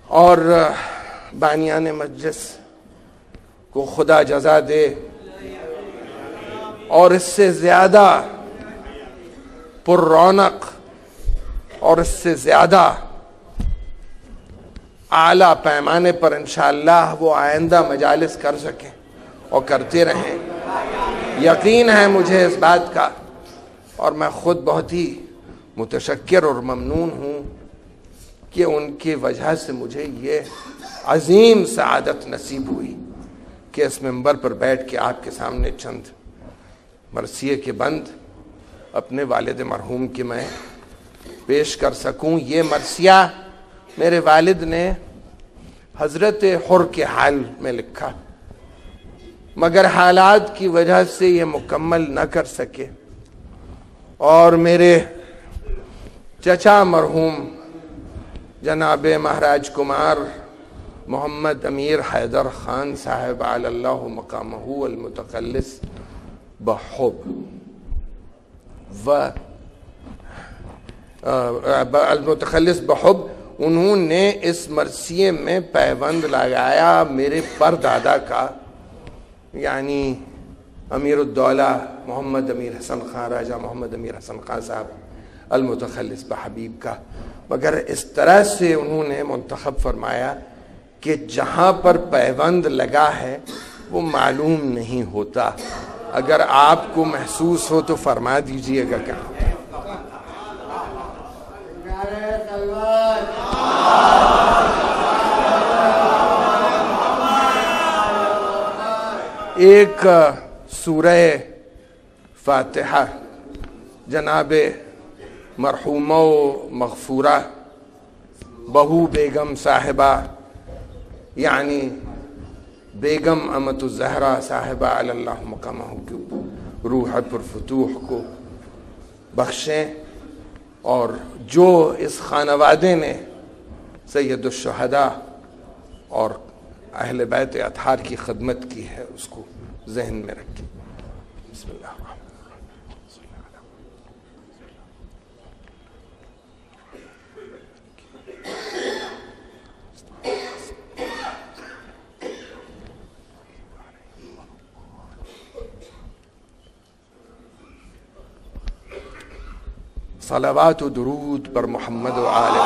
اور بانیان مجلس کو خدا جزا دے اور اس سے زیادہ پر رونق اور اس سے زیادہ اعلیٰ پیمانے پر انشاءاللہ وہ آئندہ مجالس کر سکیں اور کرتے رہیں. یقین ہے مجھے اس بات کا، اور میں خود بہت ہی متشکر اور ممنون ہوں کہ ان کی وجہ سے مجھے یہ عظیم سعادت نصیب ہوئی کہ اس منبر پر بیٹھ کے آپ کے سامنے چند مرثیے کے بند اپنے والد مرحوم کی میں پیش کر سکوں. یہ مرثیہ میرے والد نے حضرت حر کے حال میں لکھا، مگر حالات کی وجہ سے یہ مکمل نہ کر سکے، اور میرے چچا مرحوم جناب مہاراج کمار محمد امیر حیدر خان صاحب علی اللہ مقامہ المتخلص بحب المتخلص بحب، انہوں نے اس مرثیے میں پیوند لگایا میرے پردادا کا، یعنی امیر الدولہ محمد امیر حسن خان، راجہ محمد امیر حسن خان صاحب المتخلص بحبیب کا، مگر اس طرح سے انہوں نے منتخب فرمایا کہ جہاں پر پیوند لگا ہے وہ معلوم نہیں ہوتا. اگر آپ کو محسوس ہو تو فرما دیجیے گا. کیا ایک سورہ فاتحہ جناب مرحومہ و مغفورہ بہو بیگم صاحبہ، یعنی بیگم امت الزہرا صاحبہ علی اللہ مقامہ کی روح پرفتوح کو بخشیں، اور جو اس خانوادے نے سید الشہداء اور اہل بیت اطہار کی خدمت کی ہے اس کو ذہن میں رکھیں. بسم اللہ الرحمن صلوات و درود پر محمد و آل.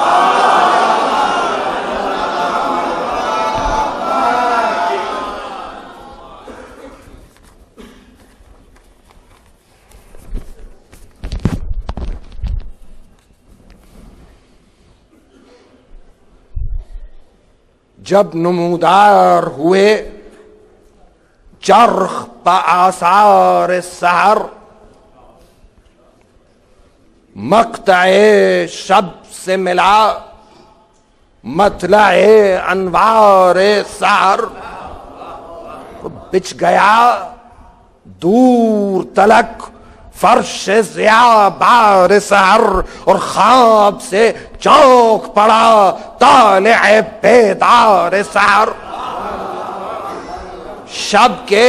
جب نمودار ہوئے چرخ بآثار سحر، مقطع شب سے ملا مطلع انوار سحر، بچھ گیا دور تلک فرش ضیاء بار سحر، اور خواب سے چونک پڑا طالع بیدار سحر. شب کے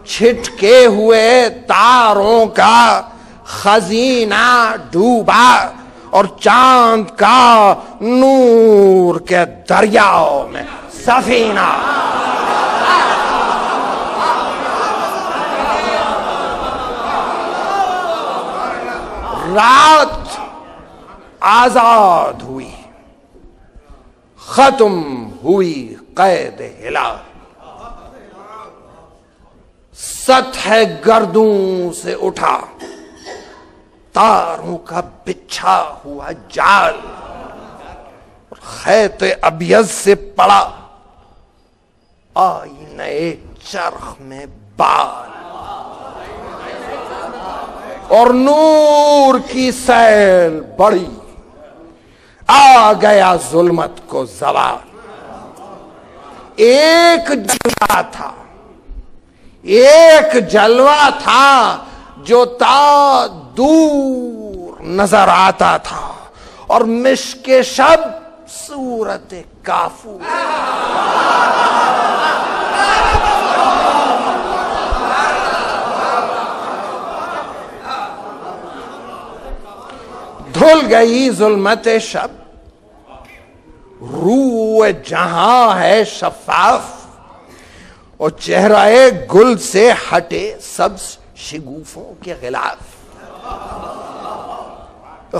چھٹکے ہوئے تاروں کا خزینہ ڈوبا، اور چاند کا نور کے دریاؤ میں سفینہ. رات آزاد ہوئی، ختم ہوئی قید ہلال، سطح گردوں سے اٹھا تاروں کا بچھا ہوا جال، اور خیط ابیض سے پڑا آئینہ چرخ میں بال، اور نور کی سیل بڑی، آ گیا ظلمت کو زوال. ایک جلوہ تھا، ایک جلوہ تھا جو تا دور نظر آتا تھا، اور مشک شب صورت کافور. دھل گئی ظلمت شب، روح جہاں ہے شفاف، اور چہرہ گل سے ہٹے سبز شگوفوں کے غلاف،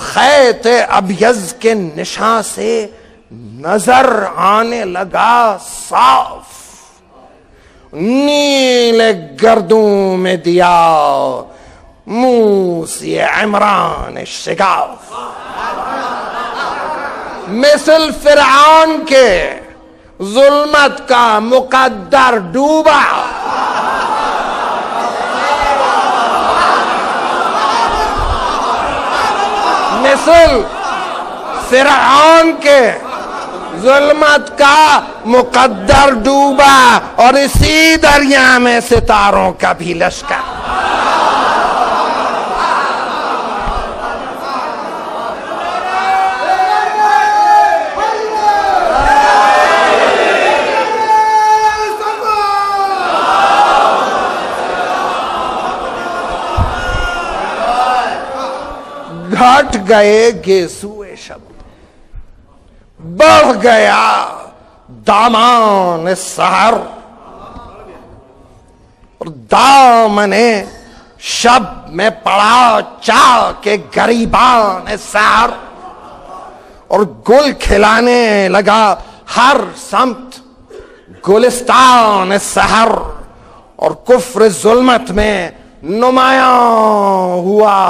خیط ابیض کے نشان سے نظر آنے لگا صاف، نیل گردوں میں دیا موسی عمران شگاف، مثل فرعون کے ظلمت کا مقدر ڈوبا، مثل فرعون کے ظلمت کا مقدر ڈوبا، اور اسی دریا میں ستاروں کا بھی لشکر۔ گھٹ گئے گیسوئے شب، بڑھ گیا دامان سحر، اور دامن شب میں پڑا چاہ کے گریبان سحر، اور گل کھلانے لگا ہر سمت گلستان سحر، اور کفر ظلمت میں نمایاں ہوا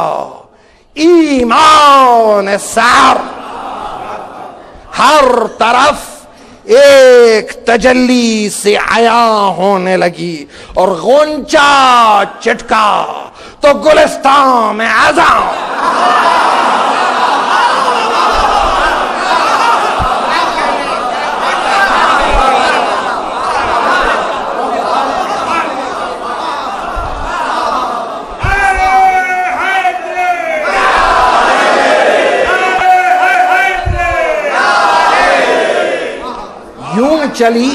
ایمان سحر، ہر طرف ایک تجلی سے عیاں ہونے لگی، اور غنچہ چٹکا تو گلستان میں اذاں، چلی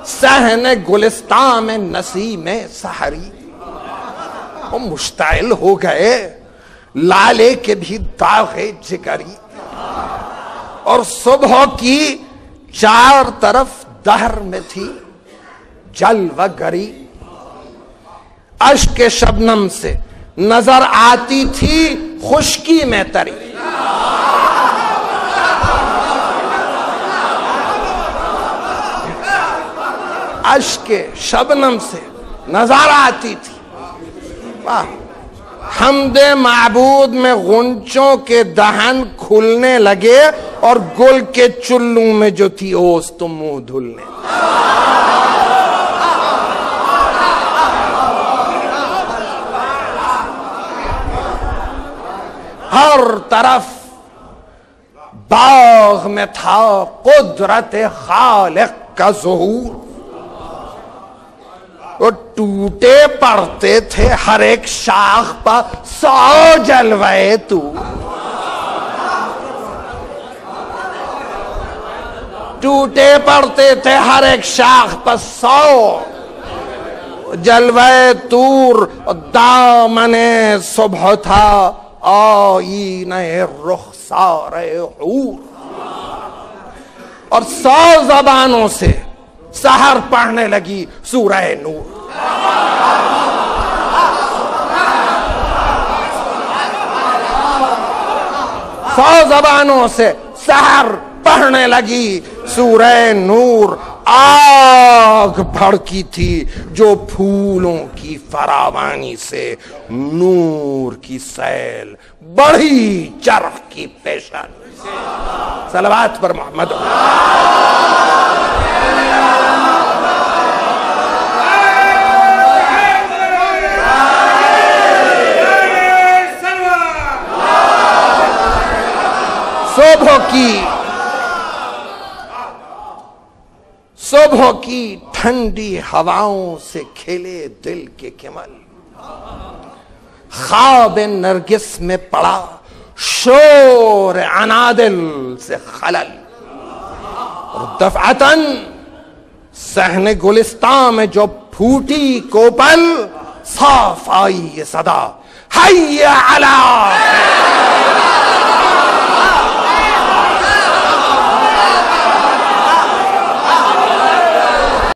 صحن گلستان میں نسیم سحری، وہ مشتعل ہو گئے لالے کے بھی داغ جگری، اور صبح کی چار طرف دہر میں تھی جلوہ گری، اشک شبنم سے نظر آتی تھی خشکی میں تری، اشک شبنم سے نظر آتی تھی۔ حمد معبود میں غنچوں کے دہن کھلنے لگے، اور گل کے چلوں میں جو تھی اوس تو منہ دھلنے، ہر طرف باغ میں تھا قدرت خالق کا ظہور، وہ ٹوٹے پڑتے تھے ہر ایک شاخ پر 100 جلوے تو، ٹوٹے پڑتے تھے ہر ایک شاخ پر 100 جلوے تور، دامن صبح تھا آئینہ رخسار حور، اور 100 زبانوں سے سحر پڑھنے لگی سورہ نور، 100 زبانوں سے سحر پڑھنے لگی سورہ نور، آگ بھڑکی تھی جو پھولوں کی فراوانی سے، نور کی سیل بڑھی چرخ کی پیشانی، صلوات پر محمد۔ صبح کی ٹھنڈی ہواؤں سے کھلے دل کے کمل، خواب نرگس میں پڑا شور عنادل سے خلل، اور دفعتاً صحن گلستان میں جو پھوٹی کوپل، صاف آئی یہ صدا، حی علی